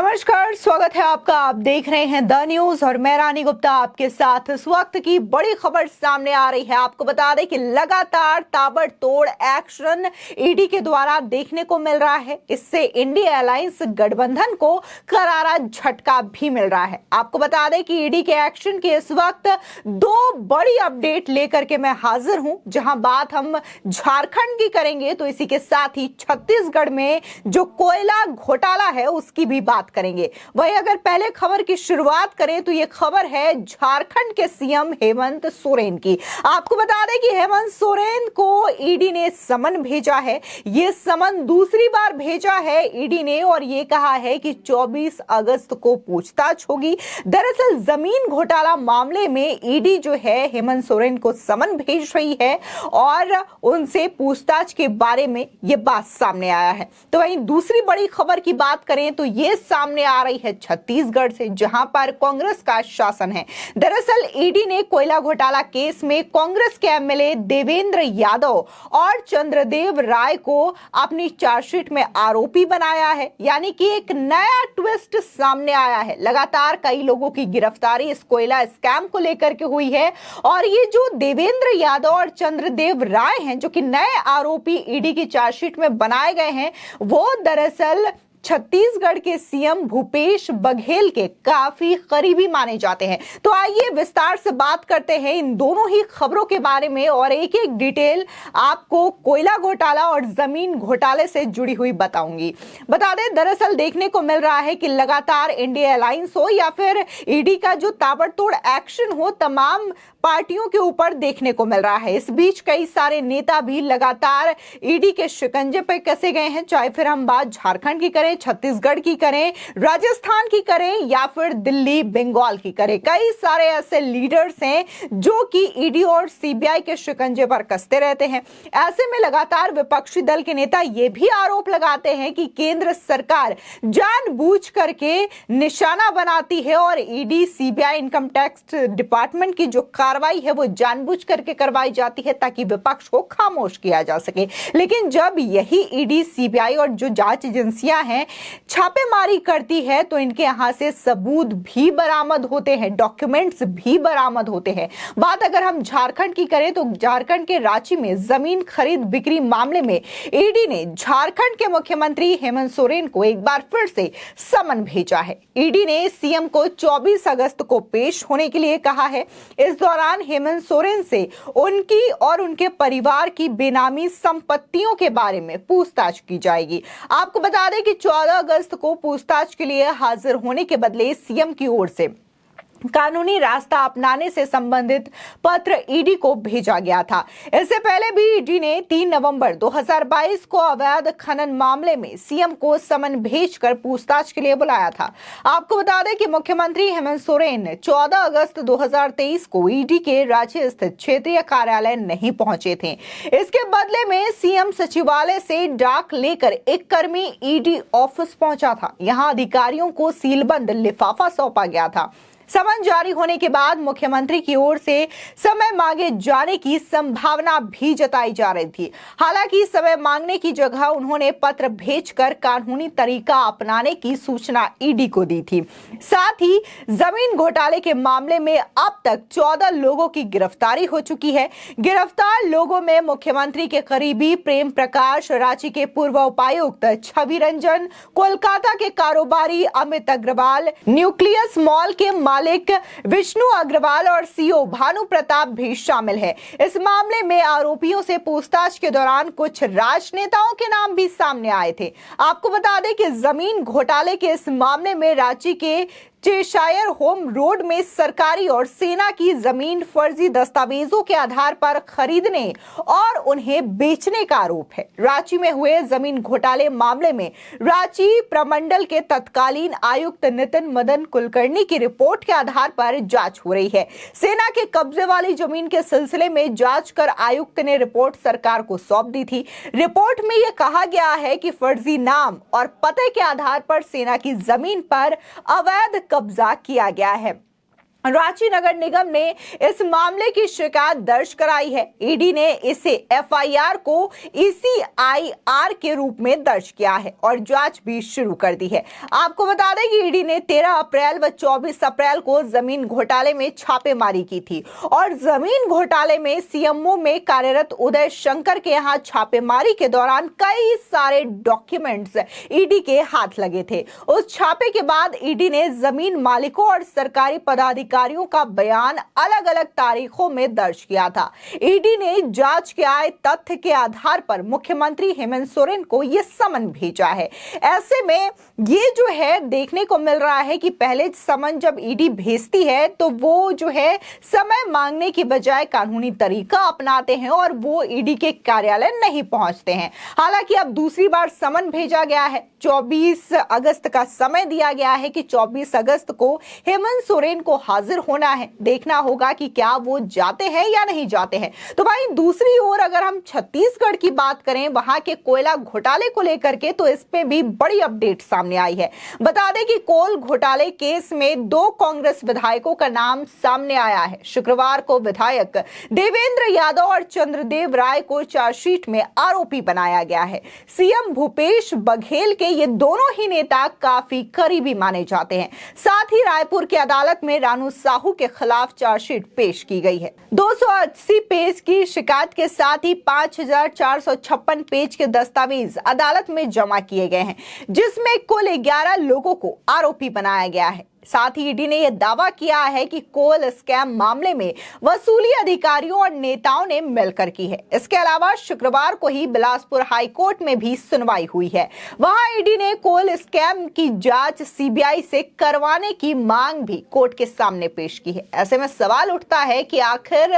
नमस्कार, स्वागत है आपका। आप देख रहे हैं द न्यूज और मैं रानी गुप्ता आपके साथ। इस वक्त की बड़ी खबर सामने आ रही है। आपको बता दें कि लगातार ताबड़तोड़ एक्शन ईडी के द्वारा देखने को मिल रहा है। इससे इंडिया अलायंस गठबंधन को करारा झटका भी मिल रहा है। आपको बता दें कि ईडी के एक्शन के इस वक्त दो बड़ी अपडेट लेकर के मैं हाजिर हूं। जहां बात हम झारखंड की करेंगे तो इसी के साथ ही छत्तीसगढ़ में जो कोयला घोटाला है उसकी भी बात करेंगे। वहीं अगर पहले खबर की शुरुआत करें तो यह खबर है झारखंड के सीएम हेमंत सोरेन की। आपको बता दें कि हेमंत सोरेन को ईडी ने समन भेजा है। यह समन दूसरी बार भेजा है ईडी ने और यह कहा है कि 24 अगस्त को पूछताछ होगी। दरअसल जमीन घोटाला मामले में ईडी जो है हेमंत सोरेन को समन भेज रही है और उनसे पूछताछ के बारे में यह बात सामने आया है। तो वहीं दूसरी बड़ी खबर की बात करें तो यह सामने आ रही है छत्तीसगढ़ से, जहां पर कांग्रेस का शासन है। दरअसल ईडी ने कोयला घोटाला केस में कांग्रेस के एमएलए देवेंद्र यादव और चंद्रदेव राय को अपनी चार्जशीट में आरोपी बनाया है। यानी कि एक नया ट्विस्ट सामने आया है। लगातार कई लोगों की गिरफ्तारी इस कोयला स्कैम को लेकर के हुई है और ये जो देवेंद्र यादव और चंद्रदेव राय हैं, जो कि नए आरोपी ईडी की चार्जशीट में बनाए गए हैं, वो दरअसल छत्तीसगढ़ के सीएम भूपेश बघेल के काफी करीबी माने जाते हैं। तो आइए विस्तार से बात करते हैं इन दोनों ही खबरों के बारे में और एक एक डिटेल आपको कोयला घोटाला और जमीन घोटाले से जुड़ी हुई बताऊंगी। बता दें, दरअसल देखने को मिल रहा है कि लगातार इंडिया अलायंस हो या फिर ईडी का जो ताबड़तोड़ एक्शन हो, तमाम पार्टियों के ऊपर देखने को मिल रहा है। इस बीच कई सारे नेता भी लगातार ईडी के शिकंजे पर कसे गए हैं। चाहे फिर हम बात झारखंड की करें, छत्तीसगढ़ की करें, राजस्थान की करें या फिर दिल्ली बंगाल की करें, कई सारे ऐसे लीडर्स हैं जो कि ईडी और सीबीआई के शिकंजे पर कसते रहते हैं। ऐसे में लगातार विपक्षी दल के नेता ये भी आरोप लगाते हैं कि केंद्र सरकार जानबूझ करके निशाना बनाती है और ED, CBI, income tax department की जो कार्रवाई है वो जानबूझ करके करवाई जाती है ताकि विपक्ष को खामोश किया जा सके। लेकिन जब यही ईडी, सीबीआई और जो जांच एजेंसियां हैं छापेमारी करती है तो इनके यहां से सबूत भी बरामद होते हैं, डॉक्यूमेंट्स भी बरामद होते हैं। बात अगर हम झारखंड की करें तो झारखंड के रांची में जमीन खरीद बिक्री मामले में ईडी ने झारखंड के मुख्यमंत्री हेमंत सोरेन को एक बार फिर से समन भेजा है। ईडी ने सीएम को 24 अगस्त को पेश होने के लिए कहा है। इस दौरान हेमंत सोरेन से उनकी और उनके परिवार की बेनामी संपत्तियों के बारे में पूछताछ की जाएगी। आपको बता दें कि 14 अगस्त को पूछताछ के लिए हाजिर होने के बदले सीएम की ओर से कानूनी रास्ता अपनाने से संबंधित पत्र ईडी को भेजा गया था। इससे पहले भी ईडी ने 3 नवंबर 2022 को अवैध खनन मामले में सीएम को समन भेजकर पूछताछ के लिए बुलाया था। आपको बता दें कि मुख्यमंत्री हेमंत सोरेन 14 अगस्त 2023 को ईडी के रांची स्थित क्षेत्रीय कार्यालय नहीं पहुंचे थे। इसके बदले में सीएम सचिवालय से डाक लेकर एक कर्मी ईडी ऑफिस पहुंचा था। यहां अधिकारियों को सीलबंद लिफाफा सौंपा गया था। समन जारी होने के बाद मुख्यमंत्री की ओर से समय मांगे जाने की संभावना भी जताई जा रही थी। हालांकि समय मांगने की जगह उन्होंने पत्र भेजकर कानूनी तरीका अपनाने की सूचना ईडी को दी थी। साथ ही जमीन घोटाले के मामले में अब तक 14 लोगों की गिरफ्तारी हो चुकी है। गिरफ्तार लोगों में मुख्यमंत्री के करीबी प्रेम प्रकाश, रांची के पूर्व उपायुक्त छवि रंजन, कोलकाता के कारोबारी अमित अग्रवाल, न्यूक्लियस मॉल के मालिक विष्णु अग्रवाल और सीओ भानु प्रताप भी शामिल है। इस मामले में आरोपियों से पूछताछ के दौरान कुछ राजनेताओं के नाम भी सामने आए थे। आपको बता दें कि जमीन घोटाले के इस मामले में रांची के चेशायर होम रोड में सरकारी और सेना की जमीन फर्जी दस्तावेजों के आधार पर खरीदने और उन्हें बेचने का आरोप है। रांची में हुए जमीन घोटाले मामले में रांची प्रमंडल के तत्कालीन आयुक्त नितिन मदन कुलकर्णी की रिपोर्ट के आधार पर जांच हो रही है। सेना के कब्जे वाली जमीन के सिलसिले में जांच कर आयुक्त ने रिपोर्ट सरकार को सौंप दी थी। रिपोर्ट में यह कहा गया है कि फर्जी नाम और पते के आधार पर सेना की जमीन पर अवैध कब्जा किया गया है। रांची नगर निगम ने इस मामले की शिकायत दर्ज कराई है। ईडी ने इसे एफआईआर को ईसीआईआर के रूप में दर्ज किया है और जांच भी शुरू कर दी है। आपको बता दें कि ईडी ने 13 अप्रैल व 24 अप्रैल को जमीन घोटाले में छापेमारी की थी और जमीन घोटाले में सीएमओ में कार्यरत उदय शंकर के यहां छापेमारी के दौरान कई सारे डॉक्यूमेंट्स ईडी के हाथ लगे थे। उस छापे के बाद ईडी ने जमीन मालिकों और सरकारी पदाधिकारियों का बयान अलग अलग तारीखों में दर्ज किया था। ईडी ने जांच के आए तथ्य के आधार पर मुख्यमंत्री हेमंत सोरेन को यह समन भेजा है। ऐसे में ये जो है देखने को मिल रहा है कि पहले समन जब ईडी भेजती है तो वो जो है समय मांगने की बजाय कानूनी तरीका अपनाते हैं और वो ईडी के कार्यालय नहीं पहुंचते हैं। हालांकि अब दूसरी बार समन भेजा गया है। 24 अगस्त का समय दिया गया है कि 24 अगस्त को हेमंत सोरेन को हाजिर होना है। देखना होगा कि क्या वो जाते हैं या नहीं जाते हैं। तो भाई दूसरी ओर अगर हम छत्तीसगढ़ की बात करें, वहां के कोयला घोटाले को लेकर के, तो इस पे भी बड़ी अपडेट सामने आई है। बता दें कि कोल घोटाले केस में 2 कांग्रेस विधायकों का नाम सामने आया है। शुक्रवार को विधायक देवेंद्र यादव और चंद्रदेव राय को चार्जशीट में आरोपी बनाया गया है। सीएम भूपेश बघेल के ये दोनों ही नेता काफी करीबी माने जाते हैं। साथ ही रायपुर की अदालत में रानू साहू के खिलाफ चार्जशीट पेश की गई है। 280 पेज की शिकायत के साथ ही 5456 पेज के दस्तावेज अदालत में जमा किए गए हैं, जिसमें कुल 11 लोगों को आरोपी बनाया गया है। साथ ही ईडी ने यह दावा किया है कि कोल स्कैम मामले में वसूली अधिकारियों और नेताओं ने मिलकर की है। इसके अलावा शुक्रवार को ही बिलासपुर हाई कोर्ट में भी सुनवाई हुई है। वहां ईडी ने कोल स्कैम की जांच सीबीआई से करवाने की मांग भी कोर्ट के सामने पेश की है। ऐसे में सवाल उठता है कि आखिर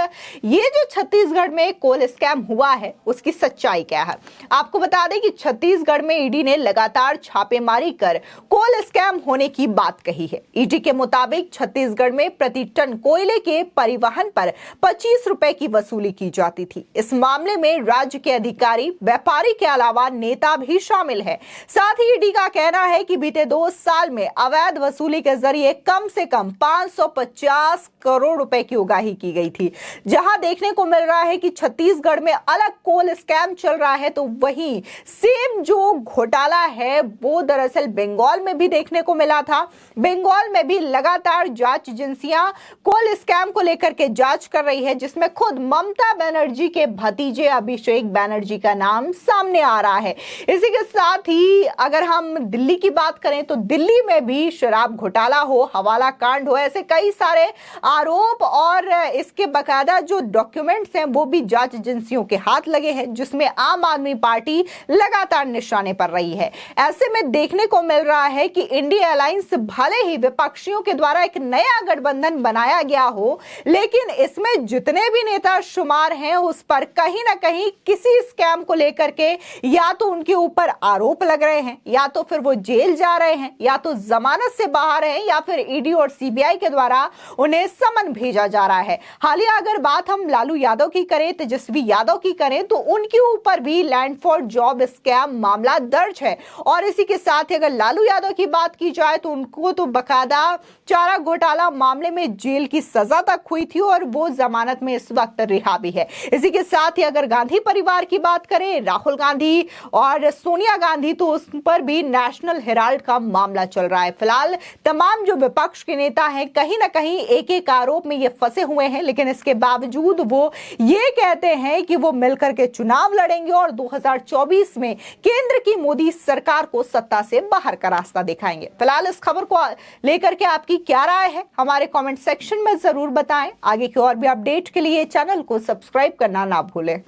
ये जो छत्तीसगढ़ में कोल स्कैम हुआ है उसकी सच्चाई क्या है। आपको बता दें कि छत्तीसगढ़ में ईडी ने लगातार छापेमारी कर कोल स्कैम होने की बात कही है। ईडी के मुताबिक छत्तीसगढ़ में प्रति टन कोयले के परिवहन पर 25 रुपए की वसूली की जाती थी। इस मामले में राज्य के अधिकारी, व्यापारी के अलावा नेता भी शामिल है। साथ ही ईडी का कहना है कि बीते 2 साल में अवैध वसूली के जरिए कम से कम 550 करोड़ रुपए की उगाही की गई थी। जहां देखने को मिल रहा है कि छत्तीसगढ़ में अलग कोल स्कैम चल रहा है, तो वहीं सेम जो घोटाला है वो दरअसल बंगाल में भी देखने को मिला था। बंगाल में भी लगातार जांच एजेंसियां कोल स्कैम को लेकर के जांच कर रही है, जिसमें खुद ममता बनर्जी के भतीजे अभिषेक बनर्जी का नाम सामने आ रहा है। इसी के साथ ही अगर हम दिल्ली की बात करें तो दिल्ली में भी शराब घोटाला हो, हवाला कांड हो, ऐसे कई सारे आरोप और इसके बकायदा जो डॉक्यूमेंट्स हैं वो भी जांच एजेंसियों के हाथ लगे हैं, जिसमें आम आदमी पार्टी लगातार निशाने पर रही है। ऐसे में देखने को मिल रहा है कि इंडिया अलायंस भले ही विपक्षियों के द्वारा एक नया गठबंधन बनाया गया हो, लेकिन इसमें जितने भी नेता शुमार हैं उस पर कहीं ना कहीं किसी स्कैम को लेकर के या तो उनके ऊपर आरोप लग रहे हैं, या तो फिर वो जेल जा रहे हैं, या तो जमानत से बाहर हैं, या फिर ईडी और सीबीआई के द्वारा उन्हें समन भेजा जा रहा है। हालिया अगर बात हम लालू यादव की करें, तेजस्वी यादव की करें, तो उनके ऊपर भी लैंड फॉर जॉब स्कैम मामला दर्ज है। और इसी के साथ ही अगर लालू यादव की बात की जाए तो उनको तो बकायदा चारा घोटाला मामले में जेल की सजा तक हुई थी और वो जमानत में इस वक्त रिहा भी है। इसी के साथ ही अगर गांधी परिवार की बात करें, राहुल गांधी और सोनिया गांधी, तो उस पर भी नेशनल हेराल्ड का मामला चल रहा है। फिलहाल तमाम जो विपक्ष के नेता हैं कहीं ना कहीं एक एक आरोप में ये फंसे हुए हैं, लेकिन इसके बावजूद वो ये कहते हैं कि वो मिलकर के चुनाव लड़ेंगे और 2024 में केंद्र की मोदी सरकार को सत्ता से बाहर का रास्ता दिखाएंगे। फिलहाल इस खबर को लेकर के आपकी क्या राय है हमारे कमेंट सेक्शन में जरूर बताएं। आगे की और भी अपडेट के लिए चैनल को सब्सक्राइब करना ना भूलें।